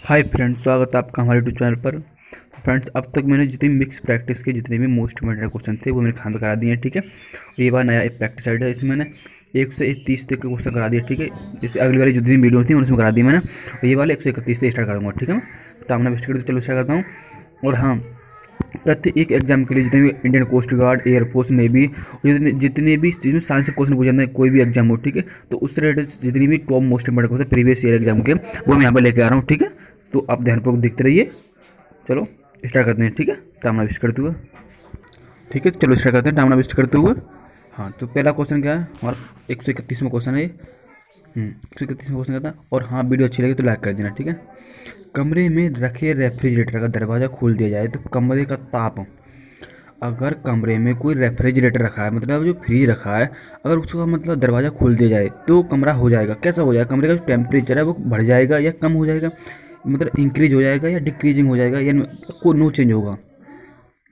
Hi friends, स्वागत है आपका हमारे यूट्यूब चैनल पर। फ्रेंड्स, अब तक मैंने जितनी मिक्स प्रैक्टिस के जितने भी मोस्ट इम्पोर्टेंट क्वेश्चन थे वो मैंने खान में करा दिए हैं। ठीक है, और ये बार नया एक प्रैक्टिस साइड है, इसमें मैंने 1 से 30 तक के क्वेश्चन करा दिए। ठीक है, जैसे अगली वाली जितनी वीडियो थी उसमें करा दी मैंने, और ये वाले 131 से स्टार्ट करूँगा। ठीक है, तो आपने वेस्ट कर चलो स्टार्ट करता हूँ। और हाँ, प्रत्येक एग्जाम के लिए जितने भी Indian coast guard, air force, navy, जितने भी चीज़ में साइंस से क्वेश्चन पूछे जाते हैं, कोई भी एग्जाम हो, ठीक है, तो उससे रिलेटेड जितनी भी top most important question previous year exam के वो मैं यहाँ पर लेके आ रहा हूँ। ठीक है, तो आप ध्यानपूर्वक देखते रहिए। चलो स्टार्ट करते हैं। ठीक है, टाइम वेस्ट करते हुए। ठीक है, चलो स्टार्ट करते हैं टाइम वेस्ट करते हुए। हाँ, तो पहला क्वेश्चन क्या है हमारा? 131वां क्वेश्चन है ये। 131वां क्वेश्चन कहता है, और हाँ, वीडियो अच्छी लगी तो लाइक कर देना। ठीक है, कमरे में रखे रेफ्रिजरेटर का दरवाज़ा खोल दिया जाए तो कमरे का ताप, अगर कमरे में कोई रेफ्रिजरेटर रखा है, मतलब जो फ्रिज रखा है, अगर उसका मतलब दरवाज़ा खोल दिया जाए तो कमरा हो जाएगा कैसा हो जाएगा? कमरे का जो टेम्परेचर है वो बढ़ जाएगा या कम हो जाएगा, मतलब इंक्रीज हो जाएगा या डिक्रीजिंग हो जाएगा, या कोई नो चेंज होगा?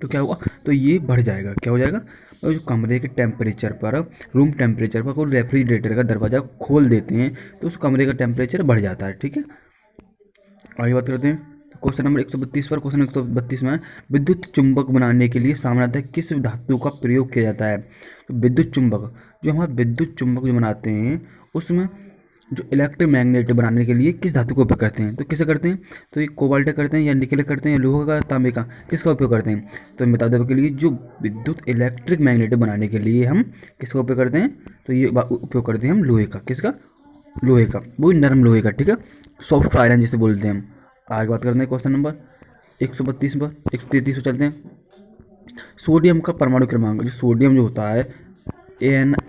तो क्या होगा? तो ये बढ़ जाएगा। क्या हो जाएगा? और जो कमरे के टेम्परेचर पर, रूम टेम्परेचर पर कोई रेफ्रिजरेटर का दरवाज़ा खोल देते हैं तो उस कमरे का टेम्परेचर बढ़ जाता है। ठीक है, आगे बात करते हैं। क्वेश्चन नंबर 132 पर। क्वेश्चन 132 में, विद्युत चुंबक बनाने के लिए सामान्यतः किस धातु का प्रयोग किया जाता है? तो विद्युत चुंबक, जो हमारे विद्युत चुंबक जो बनाते हैं उसमें जो इलेक्ट्रोमैग्नेट बनाने के लिए किस धातु का उपयोग करते हैं? तो किसे करते हैं? तो ये कोबाल्ट करते हैं या निकल करते हैं या लोहा का, तांबे का, किसका उपयोग करते हैं? तो बता दें के लिए, जो विद्युत इलेक्ट्रिक मैग्नेट बनाने के लिए हम किसका उपयोग करते हैं? तो ये उपयोग करते हैं हम लोहे का। किसका? लोहे का, वो नरम लोहे का। ठीक है, सॉफ्ट आयरन जिसे बोलते हैं हम। आगे बात करते हैं क्वेश्चन नंबर 132 पर। 133 पर चलते हैं। सोडियम का परमाणु क्रमांक, जो सोडियम जो होता है Na,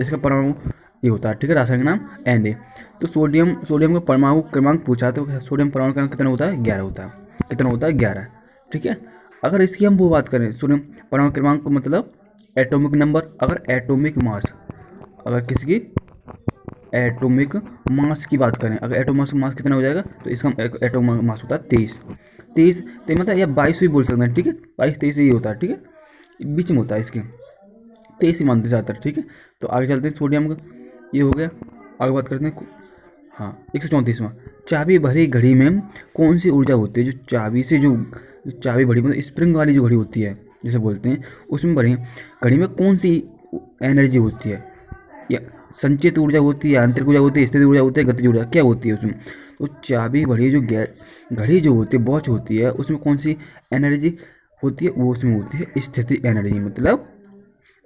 इसका परमाणु ये होता है, ठीक है, रासायनिक नाम Na। तो सोडियम का परमाणु क्रमांक पूछा तो सोडियम परमाणु क्रमांक कितना होता है? 11 होता है। कितना होता है? 11। ठीक है, अगर इसकी हम वो बात करें, सोडियम परमाणु क्रमांक मतलब एटॉमिक नंबर, अगर एटॉमिक मास, अगर किसकी एटॉमिक मास की बात करें, अगर एटॉमिक मास कितना हो जाएगा, तो इसका एटॉमिक मास होता है 23। 23 मतलब या 22 भी बोल सकते हैं। ठीक है, 22-23 ही होता है। ठीक है, बीच में होता है इसके, 23 ही मानते ज़्यादातर। ठीक है, तो आगे चलते हैं। सोडियम का ये हो गया। आगे बात करते हैं। हाँ, 134वां, चाबी भरी घड़ी में कौन सी ऊर्जा होती है? जो चाबी से जो चाबी भरी मतलब स्प्रिंग वाली जो घड़ी होती है जिसे बोलते हैं, उसमें भरी घड़ी में कौन सी एनर्जी होती है? या संचित ऊर्जा होती है, आंतरिक ऊर्जा होती है, स्थिर ऊर्जा होती है, गतिज ऊर्जा, क्या होती है उसमें? तो चाबी भरी जो घड़ी जो होती है, वॉच होती है, उसमें कौन सी एनर्जी होती है? वो उसमें होती है स्थिति एनर्जी, मतलब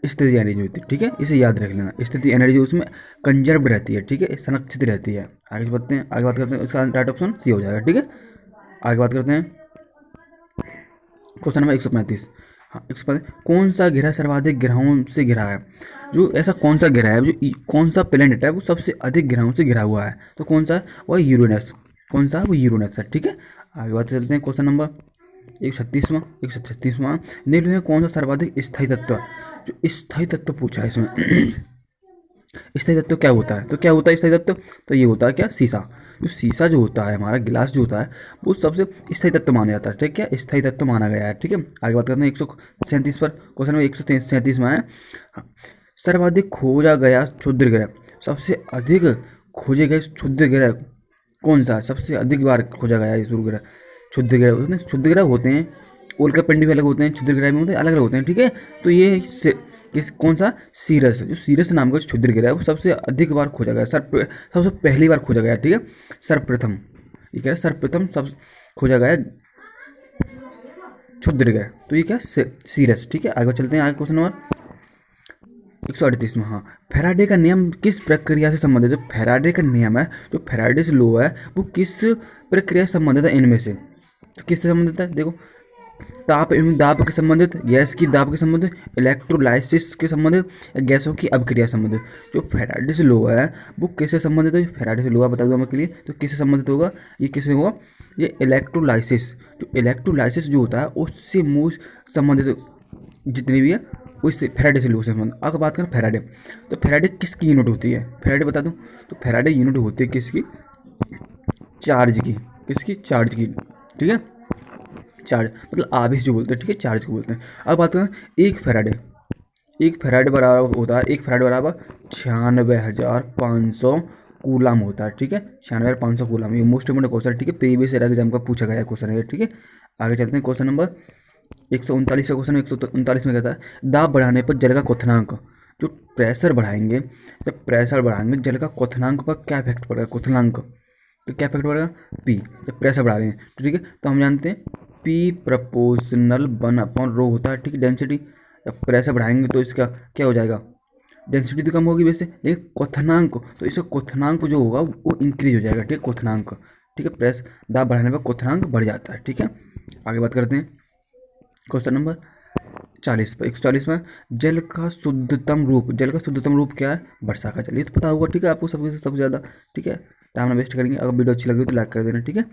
स्थिति एनर्जी होती है। ठीक है, इसे याद रख लेना, स्थिति एनर्जी उसमें कंजर्व रहती है। ठीक है, संरक्षित रहती है। आगे बढ़ते हैं, आगे बात करते हैं। इसका राइट ऑप्शन सी हो जाएगा। ठीक है, आगे बात करते हैं। Question number 135। हाँ, 135, कौन सा ग्रह सर्वाधिक ग्रहों से घिरा है? जो ऐसा कौन सा ग्रह है, जो कौन सा प्लेनेट है वो सबसे अधिक ग्रहों से घिरा हुआ है? तो कौन सा है? वो यूरेनस। कौन सा है? वो यूरेनस है। ठीक है, आगे बात चलते हैं। क्वेश्चन नंबर 136वां, निम्न में कौन सा सर्वाधिक स्थायी तत्व? जो स्थायी तत्व पूछा है इसमें स्थायी तत्व क्या होता है? तो क्या होता है स्थायी तत्व? तो ये होता है क्या? शीशा। जो शीशा जो होता है, हमारा गिलास जो होता है, वो सबसे स्थायी तत्व माना जाता है। ठीक है, स्थायी तत्व माना गया है। ठीक है, आगे बात करते हैं 137 पर। क्वेश्चन नंबर 137 में है, हाँ, सर्वाधिक खोजा गया क्षुद्र ग्रह, सबसे अधिक खोजे गए क्षुद्र ग्रह कौन सा है? सबसे अधिक बार खोजा गया है इस ग्रह, क्षुद्र ग्रह। क्षुद्र ग्रह होते हैं, उल्कापिंड भी अलग होते हैं, क्षुद्र ग्रह भी होते हैं, अलग अलग होते हैं। ठीक है, तो ये कौन सा? सीरस। जो सीरस नाम का क्षुद्र ग्रह है वो सबसे अधिक बार खोजा गया, सबसे पहली बार खोजा गया। ठीक है, सर्वप्रथम, ये क्या है? सर्वप्रथम सब खोजा गया क्षुद्र ग्रह, तो ये क्या? सीरस। ठीक है, आगे चलते हैं। आगे क्वेश्चन नंबर 138 में, हाँ, फैराडे का नियम किस प्रक्रिया से संबंधित है? जो फैराडे का नियम है, जो फैराडेस लॉ है, वो किस प्रक्रिया से संबंधित है इनमें से? तो किससे संबंधित है? देखो, ताप एवं दाब के संबंधित, गैस की दाब के संबंधित, इलेक्ट्रोलाइसिस के संबंधित, या गैसों की अभिक्रिया संबंधित। जो फैराडेस लॉ है वो किससे संबंधित है? फैराडेस लॉ बता दूंगा मैं के लिए, तो किससे संबंधित होगा? ये किससे होगा? ये इलेक्ट्रोलाइसिस। जो इलेक्ट्रोलाइसिस जो होता है उससे मूल संबंधित जितनी भी है उससे फैराडे से लॉ से संबंध। अगर बात करें फैराडे, तो फैराडे किसकी यूनिट होती है? फैराडे बता दूं, तो फैराडे यूनिट होती है किसकी? चार्ज की। किसकी? चार्ज की। ठीक है, चार्ज मतलब आवेश जो बोलते हैं। ठीक है, चार्ज को बोलते हैं। अब बात करें एक फैराडे बराबर होता है, एक फैराडे बराबर 96,500 कूलाम होता है, ठीक है, 96,500 कूलाम। ये मोस्ट इंपोर्टेंट क्वेश्चन है, ठीक है, प्रीवियस ईयर एग्जाम का पूछा गया क्वेश्चन है, ठीक है। आगे चलते हैं, क्वेश्चन नंबर 139 का क्वेश्चन। 139 में कहता है दाब बढ़ाने पर जल का क्वथनांक, जो प्रेशर बढ़ाएंगे, जब प्रेशर बढ़ाएंगे जल का क्वथनांक पर क्या इफेक्ट पड़ेगा, क्वथनांक तो क्या इफेक्ट पड़ेगा, पी। जब प्रेशर बढ़ा रहे हैं तो ठीक है, तो हम जानते हैं पी प्रपोर्शनल 1/ρ होता है, ठीक है, डेंसिटी। जब प्रेशर बढ़ाएंगे तो इसका क्या हो जाएगा, डेंसिटी तो कम होगी वैसे, लेकिन क्वथनांक, तो इसका क्वथनांक जो होगा वो इंक्रीज हो जाएगा, ठीक है, क्वथनांक, ठीक है, प्रेस दाब बढ़ाने पर क्वथनांक बढ़ जाता है, ठीक है। आगे बात करते हैं, क्वेश्चन नंबर 40 पर 140 में जल का शुद्धतम रूप, जल का शुद्धतम रूप क्या है, वर्षा का जल। ये तो पता होगा, ठीक है, आपको सबसे ज़्यादा, ठीक है, टाइम ना वेस्ट करेंगे। अगर वीडियो अच्छी लगी तो लाइक कर देना, ठीक है,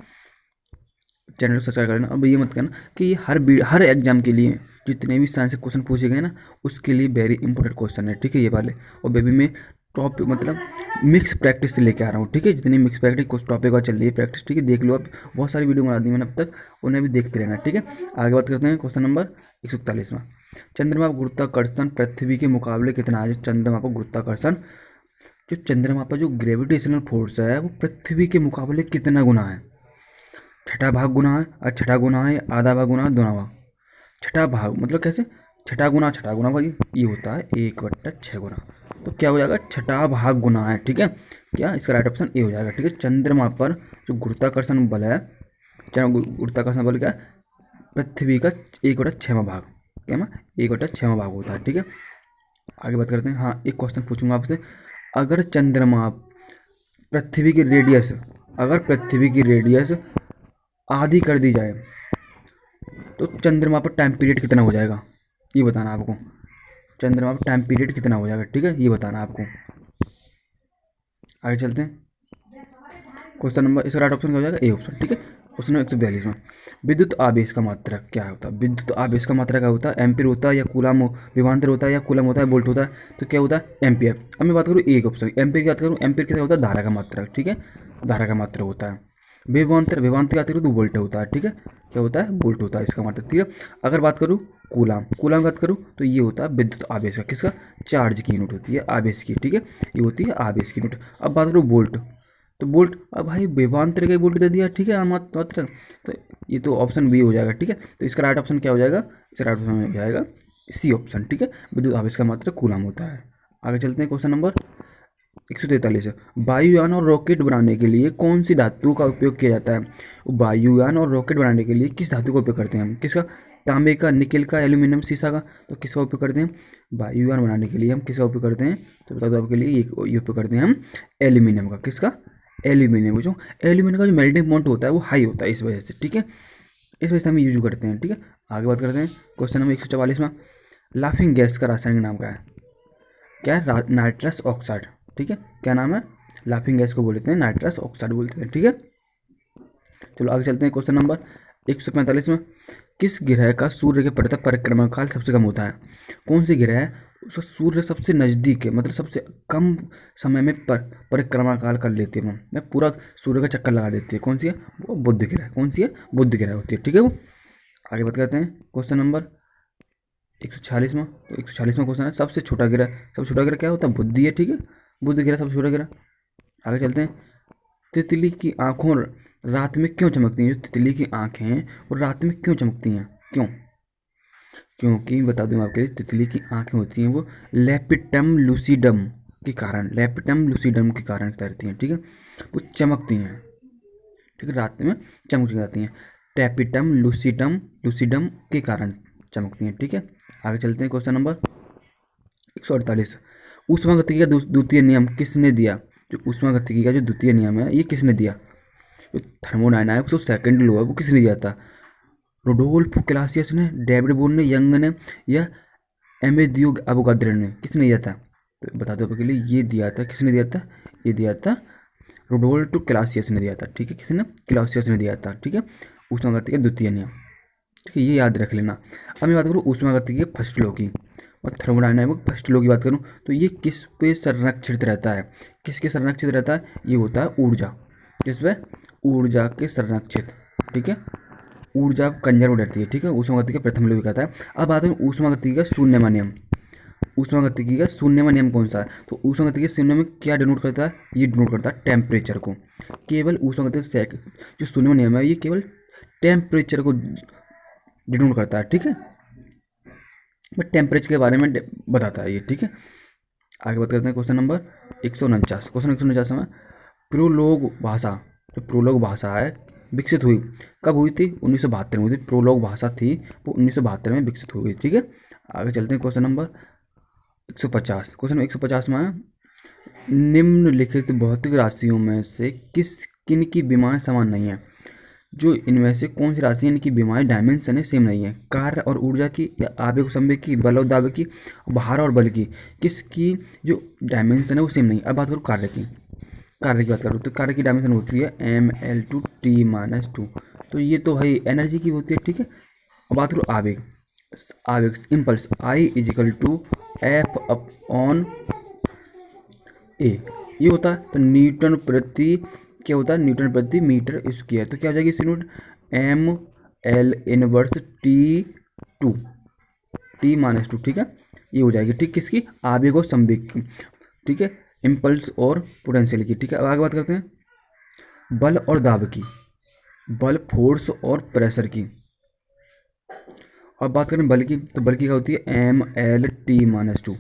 चैनल को सब्सक्राइब कर लेना। अब ये मत करना कि ये हर एग्जाम के लिए जितने भी साइंस के क्वेश्चन पूछे गए ना, उसके लिए वेरी इंपॉर्टेंट क्वेश्चन है, ठीक है, ये वाले। और बेबी में टॉप मतलब मिक्स प्रैक्टिस से लेके आ रहा हूँ, ठीक है, जितनी मिक्स प्रैक्टिस कुछ टॉपिक का चल रही है प्रैक्टिस, ठीक है, देख लो आप, बहुत सारी वीडियो बना दी मैंने अब तक, उन्हें भी देखते रहना, ठीक है। आगे बात करते हैं, क्वेश्चन नंबर 141 में चंद्रमा पर गुरुत्वाकर्षण पृथ्वी के मुकाबले कितना है। जो चंद्रमा पर गुरुत्वाकर्षण, जो चंद्रमा पर जो ग्रेविटेशनल फोर्स है वो पृथ्वी के मुकाबले कितना गुना है, छठा भाग गुना है, और छठा गुना है, आधा भाग गुना है, दोना भाग। छठा भाग मतलब कैसे, छठा गुना भाई, ये होता है 1/6 गुना, तो क्या हो जाएगा, छठा भाग गुना है, ठीक है, क्या इसका राइट ऑप्शन ए हो जाएगा, ठीक है। चंद्रमा पर जो गुरुत्वाकर्षण बल है, गुरुत्वाकर्षण बल क्या है, पृथ्वी का 1/6वां भाग, क्या ना 1/6वां भाग होता है, ठीक है। आगे बात करते हैं, हाँ एक क्वेश्चन पूछूंगा आपसे, अगर चंद्रमा पृथ्वी की रेडियस, अगर पृथ्वी की रेडियस आधी कर दी जाए तो चंद्रमा पर टाइम पीरियड कितना हो जाएगा, ये बताना आपको। चंद्रमा पर टाइम पीरियड कितना हो जाएगा, ठीक है, ये बताना आपको। आगे चलते हैं, क्वेश्चन नंबर, इसका राइट ऑप्शन क्या हो जाएगा, ए ऑप्शन, ठीक है। क्वेश्चन नंबर 142 में विद्युत आवेश का मात्रक क्या होता है। विद्युत आवेश का मात्रक क्या होता है, एम्पीयर होता है या कूलम, विभवांतर होता है या कूलम होता है, वोल्ट होता है, तो क्या होता है, एम्पीयर। अब मैं बात करूँ एक ऑप्शन एम्पीयर की बात करूँ, एम्पीयर क्या होता है, धारा का मात्रक, ठीक है, धारा का मात्रक होता है। विभवांतर की बात करूँ तो वोल्ट होता है, ठीक है, क्या होता है, वोल्ट होता है इसका मात्रक, ठीक है। अगर बात करूँ कूलम की बात करूँ तो ये होता है विद्युत आवेश का, किसका, चार्ज की यूनिट होती है, आवेश की, ठीक है, ये होती है आवेश की यूनिट। अब बात करूँ वोल्ट, तो वोल्ट, अब भाई विभवांतर का वोल्ट दे दिया, ठीक है, मात्रक, तो ये तो ऑप्शन बी हो जाएगा, ठीक है। तो इसका राइट ऑप्शन क्या हो जाएगा, इसका राइट ऑप्शन हो जाएगा सी ऑप्शन, ठीक है, विद्युत आवेश का मात्रक कूलम होता है। आगे चलते हैं, क्वेश्चन नंबर 143 वायुयान और रॉकेट बनाने के लिए कौन सी धातु का उपयोग किया जाता है। वायुयान और रॉकेट बनाने के लिए किस धातु का उपयोग करते हैं हम, किसका, तांबे का, निकेल का, एल्यूमिनियम, सीसा का, तो किसका उपयोग करते हैं, वायुयान बनाने के लिए हम किसका उपयोग करते हैं, तो बता दो आपके लिए ये उपयोग करते हैं हम एल्यूमिनियम का, किसका, एल्यूमिनियम। जो एल्यूमिनियम का जो मेल्टिंग पॉइंट होता है वो हाई होता है, इस वजह से, ठीक है, इस वजह से हम यूज करते हैं, ठीक है। आगे बात करते हैं, क्वेश्चन नंबर 144 में लाफिंग गैस का रासायनिक नाम क्या है, क्या है, नाइट्रस ऑक्साइड, ठीक है, क्या नाम है, लाफिंग गैस को बोलते हैं नाइट्रस ऑक्साइड बोलते हैं, ठीक है। चलो आगे चलते हैं, क्वेश्चन नंबर 145 में किस ग्रह का सूर्य के प्रति परिक्रमा काल सबसे कम होता है। कौन सी ग्रह है उसका सूर्य सबसे नज़दीक है, मतलब सबसे कम समय में परिक्रमा काल कर लेते हैं, मैं पूरा सूर्य का चक्कर लगा देती है, कौन सी है, वो बुध ग्रह, कौन सी है, बुध ग्रह होती है, ठीक है वो। आगे बात करते हैं, क्वेश्चन नंबर 146 में, तो 146 में क्वेश्चन है सबसे छोटा ग्रह क्या होता है, बुद्धि है, ठीक है, बुध ग्रह सबसे छोटा ग्रह। आगे चलते हैं, तितली की आंखों रात में क्यों चमकती हैं, जो तितली की आंखें हैं वो रात में क्यों चमकती हैं, क्यों, क्योंकि बता दूं आपके लिए, तितली की आंखें होती हैं वो लेपिटम लूसिडम के कारण, तैरती हैं, ठीक है, वो चमकती हैं, ठीक है, रात में चमक जाती हैं, टेपिटम लूसिडम के कारण चमकती हैं, ठीक है। आगे चलते हैं, क्वेश्चन नंबर 148 ऊष्मागतिकी का द्वितीय नियम किसने दिया। जो ऊष्मागतिकी का जो द्वितीय नियम है ये किसने दिया, जो थर्मोडायनामिक्स जो सेकंड लॉ है वो किसने दिया था, रुडोल्फ क्लासियस ने, डेविड बोर्न ने, यंग ने, या अमेदियो अवोगाद्रो ने, किसने दिया था, तो बता दो के लिए ये दिया था, किसने दिया था, ये दिया था रुडोल्फ क्लासियस ने दिया था, ठीक है, किसने, क्लासियस ने दिया था, ठीक है, ऊष्मागतिकी का द्वितीय नियम, ठीक है, ये याद रख लेना। अब मैं बात करूँ ऊष्मागतिकी के फर्स्ट लॉ की, और थर्मोडायनामिक फर्स्ट लॉ की बात करूँ तो ये किस पे संरक्षित रहता है, किसके संरक्षित रहता है, ये होता है ऊर्जा, जिसमें ऊर्जा के संरक्षित, ठीक है, ऊर्जा कंजर्व रहती है, ठीक है, ऊष्मागतिकी का प्रथम लॉ कहता है। अब बात करूँ ऊष्मागतिकी का शून्यमा नियम, ऊष्मागतिकी का शून्यवां नियम कौन सा है? तो ऊष्मागतिकी के शून्य में क्या डिनोट करता है? ये डिनोट करता है टेम्परेचर को। केवल ऊष्मागतिकी जो शून्यवां नियम है ये केवल टेम्परेचर को डिनोट करता है, ठीक है, बट टेम्परेचर के बारे में बताता है ये, ठीक है। आगे बात करते हैं क्वेश्चन नंबर 149। क्वेश्चन 149 में प्रोलोग भाषा, जो प्रोलोग भाषा है विकसित हुई कब हुई थी? 1972 में हुई थी। प्रोलोग भाषा थी वो 1972 में विकसित हुई, ठीक है। आगे चलते हैं क्वेश्चन नंबर 150। क्वेश्चन 150 में निम्नलिखित भौतिक राशियों में से किन की विमाएं समान नहीं है? जो इनमें से कौन सी राशि इनकी विमाएं डायमेंशन है सेम नहीं है? कार्य और ऊर्जा की, या आवेग संवेग की, बल और दाब की, भार और बल की, किसकी जो डायमेंशन है वो सेम नहीं? अब बात करूँ कार्य की, कार्य की बात करूँ तो कार्य की डायमेंशन होती है ml/t-2। तो ये तो भाई एनर्जी की होती है, ठीक है। अब बात करूँ आवेग, आवेग इम्पल्स I=F/A, ये होता है तो न्यूटन प्रति, क्या होता है? न्यूटन प्रति मीटर स्क्वायर। तो क्या हो जाएगी इसकी यूनिट? ml/T2 T-2, ठीक है, ये हो जाएगी, ठीक, किसकी? आवेग और संवेग की, ठीक है, इम्पल्स और पोटेंशियल की, ठीक है। अब आगे बात करते हैं बल और दाब की, बल फोर्स और प्रेशर की। अब बात करें बल की, तो बल की क्या होती है? ml/T-2,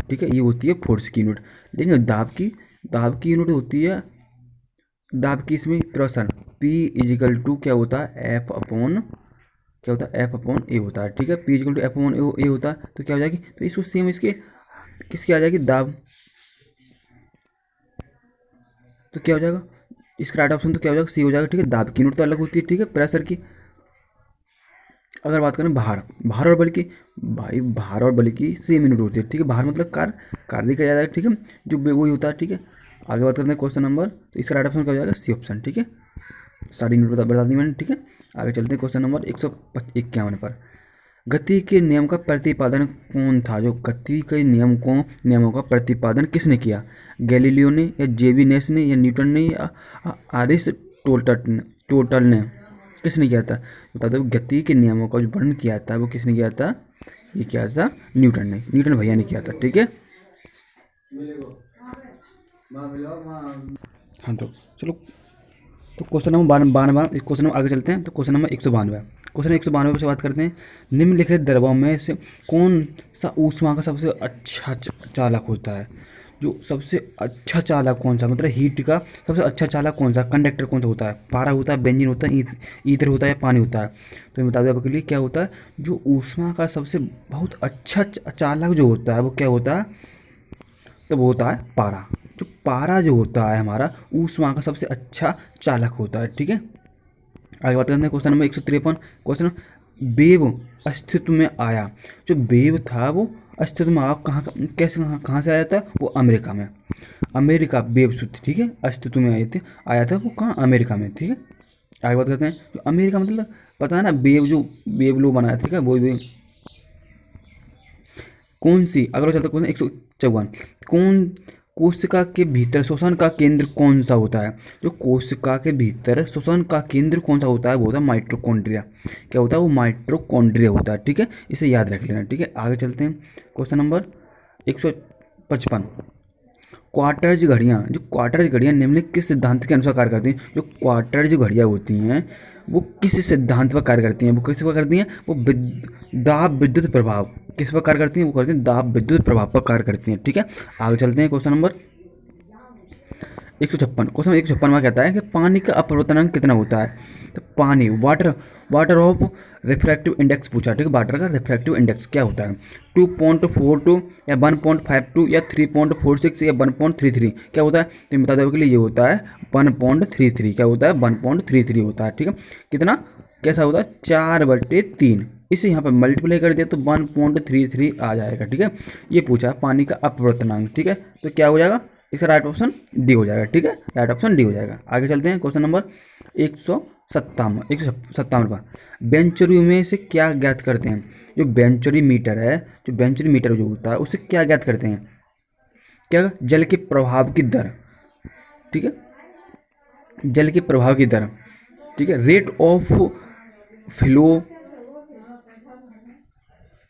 ठीक है, ये होती है फोर्स की यूनिट। लेकिन दाब की यूनिट होती है, दाब की इसमें प्रेशर P= क्या होता है? क्या होता है? F/A होता है, ठीक है। P=F/A होता है तो क्या हो जाएगी? तो इसको सेम इसके किसकी आ जाएगी? दाब। तो क्या हो जाएगा इसका राइट ऑप्शन? तो क्या हो जाएगा? सी हो जाएगा, ठीक है। दाब की यूनिट तो अलग होती है, ठीक है, प्रेशर की। अगर बात करें भार और बल की, भाई भार और बल की सेम यूनिट होती है, ठीक है। भार मतलब कार्य का जाएगा, ठीक है, जो वही होता है, ठीक है। आगे बात करते हैं क्वेश्चन नंबर, तो इसका राइट ऑप्शन क्या हो जाएगा? सी ऑप्शन, ठीक है। सारी यूनिट बता दी मैंने, ठीक है। आगे चलते हैं क्वेश्चन नंबर 151 पर। गति के नियम का प्रतिपादन कौन था? जो गति के नियमों का प्रतिपादन किसने किया? गैलीलियो ने, या जेबी-नेस ने, या न्यूटन ने, या टोटल ने? किसने किया था? बता दो। गति के नियमों का जो वर्णन किया था वो किसने किया था? ये किया था न्यूटन ने, न्यूटन भैया ने किया था, ठीक है। हाँ तो चलो, तो क्वेश्चन नंबर 92, क्वेश्चन नंबर आगे चलते हैं। तो क्वेश्चन नंबर 192, क्वेश्चन 192 से बात करते हैं। निम्नलिखित द्रवों में से कौन सा ऊष्मा का सबसे अच्छा चालक होता है? जो सबसे अच्छा चालक कौन सा, मतलब हीट का सबसे अच्छा चालक कौन सा, कंडक्टर कौन सा होता है? पारा होता है, बेंजीन होता है, ईथर होता है, या पानी होता है? तो मैं बता दूँ आपके लिए क्या होता है। जो ऊष्मा का सबसे बहुत अच्छा चालक जो होता है वो क्या होता है? तो वो होता है पारा। जो पारा जो होता है हमारा ऊष्मा का सबसे अच्छा चालक होता है, ठीक है। आगे बात करते हैं क्वेश्चन नंबर 153। क्वेश्चन, वेव अस्तित्व में आया, जो वेव था वो अस्तित्व में आया कैसे, कहाँ से आया था? वो अमेरिका में, अमेरिका वेव सूत्र, ठीक है, अस्तित्व में आया था वो कहाँ? अमेरिका में, ठीक है। आगे बात करते हैं, जो अमेरिका मतलब पता है ना, वेव लो बनाया, ठीक है, वो कौन सी? अगर चलता क्वेश्चन 154, कौन कोशिका के भीतर श्वसन का केंद्र कौन सा होता है? जो कोशिका के भीतर श्वसन का केंद्र कौन सा होता है वो होता है माइटोकॉन्ड्रिया। क्या होता है? वो माइटोकॉन्ड्रिया होता है, ठीक है, इसे याद रख लेना, ठीक है। आगे चलते हैं क्वेश्चन नंबर 155। क्वार्टर्ज घड़ियाँ, जो क्वार्टर्ज घड़ियाँ निम्नलिखित किस सिद्धांत के अनुसार कार्य करती हैं? जो क्वार्टर्ज घड़ियाँ होती हैं वो किस सिद्धांत पर कार्य करती हैं? वो किस पर करती हैं? वो दाब विद्युत प्रभाव, किस पर कार्य करती हैं? वो करती हैं दाब विद्युत प्रभाव पर कार्य करती हैं, ठीक है। आगे चलते हैं क्वेश्चन नंबर 156। क्वेश्चन 156 में कहता है कि पानी का अपवर्तनांक कितना होता है? तो पानी, वाटर ऑफ रिफ्रैक्टिव इंडेक्स पूछा, ठीक है। वाटर का रिफ्रैक्टिव इंडेक्स क्या होता है? 2.42 या 1.52 या 3.46 या 1.33? क्या होता है? तो बता दो के लिए ये होता है 1.33। क्या होता है? 1.33 होता है, ठीक है। कितना कैसा होता है? 4/3। इसे यहाँ पर मल्टीप्लाई कर दिया तो 1.33 आ जाएगा, ठीक है। ये पूछा है पानी का अपवर्तनांक, ठीक है। तो क्या हो जाएगा? इसका राइट ऑप्शन डी हो जाएगा, ठीक है, राइट ऑप्शन डी हो जाएगा। आगे चलते हैं क्वेश्चन नंबर 157 पर। बेंचुरी में से क्या ज्ञात करते हैं? जो बेंचुरी मीटर है, जो होता है उसे क्या ज्ञात करते हैं? क्या? जल के प्रभाव की दर, ठीक है, जल के प्रभाव की दर, ठीक है, रेट ऑफ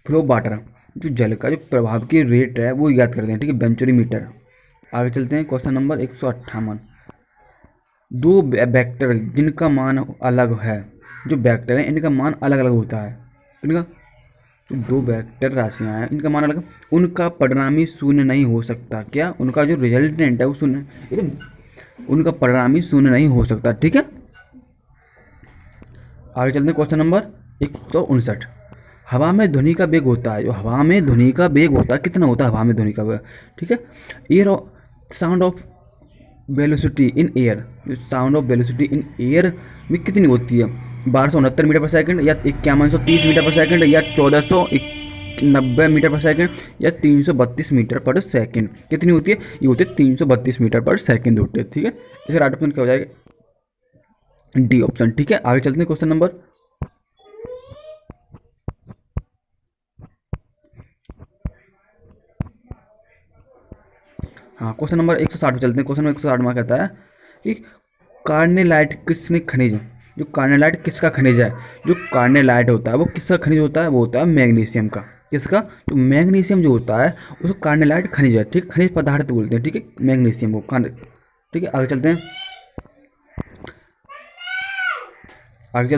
फ्लो वाटर, जो जल का जो प्रभाव की रेट है वो याद करते हैं, ठीक है, बेंचोरीमीटर। आगे चलते हैं, क्वेश्चन नंबर 158। दो वेक्टर जिनका मान अलग है, जो वेक्टर है इनका मान अलग अलग होता है, इनका जो दो वेक्टर राशियां हैं इनका मान अलग, उनका परिणामी शून्य नहीं हो सकता। क्या? उनका जो रिजल्टेंट है वो शून्य, उनका परिणामी शून्य नहीं हो सकता, ठीक है। आगे चलते हैं, क्वेश्चन नंबर 159। हवा में ध्वनि का वेग होता है, जो हवा में ध्वनि का वेग होता है, कितना होता है हवा में ध्वनि का वेग, ठीक है। Air sound of velocity in air, जो sound of velocity in air में कितनी होती है? 1269 मीटर पर सेकंड, या 5130 मीटर पर सेकंड, या 1490 मीटर पर सेकंड, या 332 मीटर पर सेकंड। कितनी होती है? ये होती है 332 मीटर पर सेकंड होते हैं, ठीक है। इसे राइट ऑप्शन क्या हो जाएगा? डी ऑप्शन, ठीक है। आगे चलते हैं, क्वेश्चन नंबर क्वेश्चन नंबर 160 पे चलते हैं। क्वेश्चन नंबर 160 में कहता है कि कार्नेलाइट किसने खनिज, जो कार्नेलाइट किसका खनिज है? जो कार्नेलाइट होता है वो किसका खनिज होता है? वो होता है मैग्नीशियम का। किसका? तो मैग्नीशियम जो होता है उसको कार्नेलाइट खनिज है, ठीक, खनिज पदार्थ बोलते हैं, ठीक है, मैग्नीशियम को, ठीक है। आगे चलते हैं,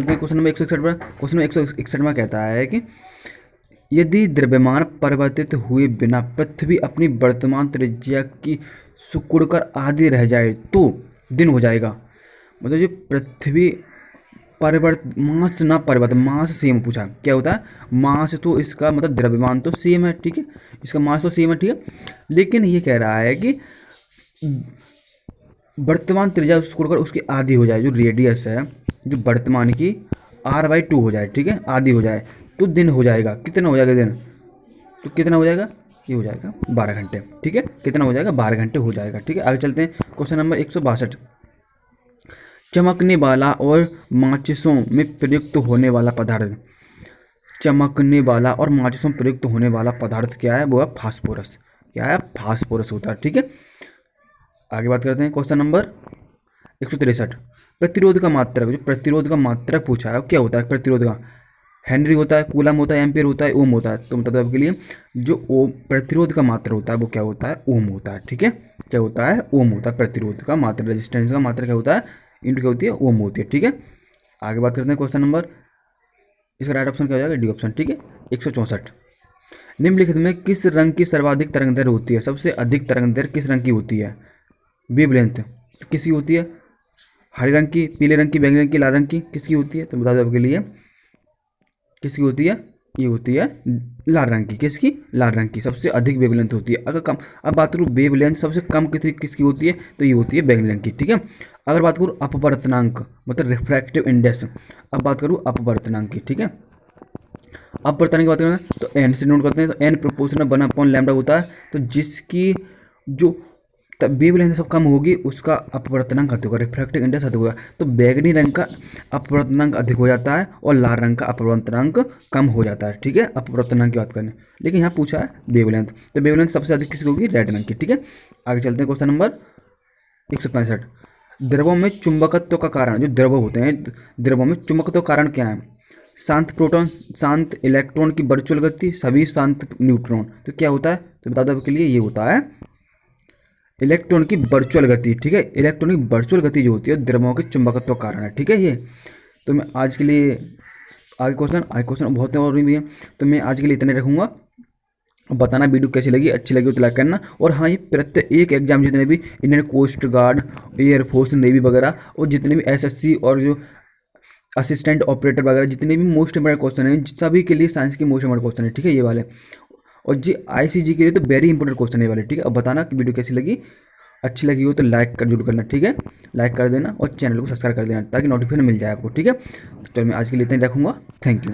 क्वेश्चन नंबर 161 पर। क्वेश्चन नंबर 161 में कहता है कि यदि द्रव्यमान परिवर्तित हुए बिना पृथ्वी अपनी वर्तमान त्रिज्या की सिकुड़कर आधी रह जाए तो दिन हो जाएगा। मतलब जो पृथ्वी मास ना परिवर्तन, मास सेम पूछा, क्या होता है? मास तो इसका मतलब द्रव्यमान तो सेम है, ठीक है, इसका मास तो सेम है, ठीक है, लेकिन ये कह रहा है कि वर्तमान त्रिज्या सिकुड़कर उसकी आधी हो जाए, जो रेडियस है जो वर्तमान की r/2 हो जाए, ठीक है, आधी हो जाए तो दिन हो जाएगा। कितना हो जाएगा दिन? तो कितना हो जाएगा? ये हो जाएगा 12 घंटे, ठीक है। कितना हो जाएगा? 12 घंटे हो जाएगा, ठीक है। आगे चलते हैं, क्वेश्चन नंबर 162। चमकने वाला और माचिसों में प्रयुक्त होने वाला पदार्थ, चमकने वाला और माचिसों में प्रयुक्त होने वाला पदार्थ क्या है? वो है फास्फोरस। क्या है? फास्फोरस होता है, ठीक है। आगे बात करते हैं, क्वेश्चन नंबर 163। प्रतिरोध का मात्रक, जो प्रतिरोध का मात्रक पूछा है क्या होता है? प्रतिरोध का हेनरी होता है, कूलम होता है, एम्पियर होता है, ओम होता है। तो मतलब आपके लिए जो ओम प्रतिरोध का मात्रा होता है वो क्या होता है? ओम होता है, ठीक है। क्या होता है? ओम होता है। प्रतिरोध का मात्रा, रेजिस्टेंस का मात्रा क्या होता है? इनटू क्या होती है? ओम होती है, ठीक है। आगे बात करते हैं, क्वेश्चन नंबर, इसका राइट ऑप्शन क्या हो जाएगा? डी ऑप्शन, ठीक है। 164। निम्नलिखित में किस रंग की सर्वाधिक तरंग दैर्घ्य होती है? सबसे अधिक तरंग दैर्घ्य किस रंग की होती है? वेवलेंथ किसकी होती है? हरे रंग की, पीले रंग की, बैंगनी रंग की, लाल रंग की, किसकी होती है? तो बता दो आपके लिए किसकी होती है? ये होती है लाल रंग की। किसकी? लाल रंग की सबसे अधिक वेवलेंथ होती है। अगर कम, अब बात करूँ वेवलेंथ सबसे कम किसकी होती है? तो ये होती है बैंगनी रंग की, ठीक है। अगर बात करूँ अपवर्तनांक मतलब रिफ्रैक्टिव इंडेक्स, अब बात करूँ अपवर्तनांक की, ठीक है। अपवर्तनांक की बात करें तो एन से नोट करते हैं, तो एन प्रोपोर्शनल 1/λ होता है। तो जिसकी जो वेवलेंथ सब कम होगी उसका अपवर्तनांक अधिक होगा, रिफ्रैक्टिव इंडेक्स अधिक होगा। तो बैगनी रंग का अपवर्तनांक अधिक हो जाता है और लाल रंग का अपवर्तनांक कम हो जाता है, ठीक है। अपवर्तनांक की बात करें, लेकिन यहाँ पूछा है वेवलेंथ, तो वेवलेंथ सबसे अधिक किसकी होगी? रेड रंग की, ठीक है। आगे चलते हैं, क्वेश्चन नंबर 165। द्रवों में चुंबकत्व का कारण, जो द्रव होते हैं द्रवों में चुंबकत्व कारण क्या है? शांत प्रोटॉन, शांत इलेक्ट्रॉन की वर्चुअल गति, सभी शांत न्यूट्रॉन। तो क्या होता है? तो बता दो आपके लिए ये होता है इलेक्ट्रॉन की वर्चुअल गति, ठीक है। इलेक्ट्रॉन की वर्चुअल गति जो होती है द्रव्यों के चुंबकत्व कारण है, ठीक है। ये तो मैं आज के लिए आगे क्वेश्चन बहुत और भी है, तो मैं आज के लिए इतने रखूँगा। बताना वीडियो कैसी लगी, अच्छी लगी तो लाइक करना। और हाँ, ये प्रत्येक एग्जाम जितने भी Indian coast guard, air force, navy वगैरह और जितने भी एसएससी और जो असिस्टेंट ऑपरेटर वगैरह जितने भी मोस्ट इंपॉर्टेंट क्वेश्चन हैं सभी के लिए साइंस के मोस्ट इंपॉर्टेंट क्वेश्चन है, ठीक है, ये वाले। और जी आईसीजी के लिए तो वेरी इंपॉर्टेंट क्वेश्चन है वाले, ठीक है। अब बताना कि वीडियो कैसी लगी, अच्छी लगी हो तो लाइक कर जरूर करना, ठीक है, लाइक कर देना और चैनल को सब्सक्राइब कर देना ताकि नोटिफिकेशन मिल जाए आपको, ठीक है। तो मैं आज के लिए इतना ही रखूँगा। Thank you.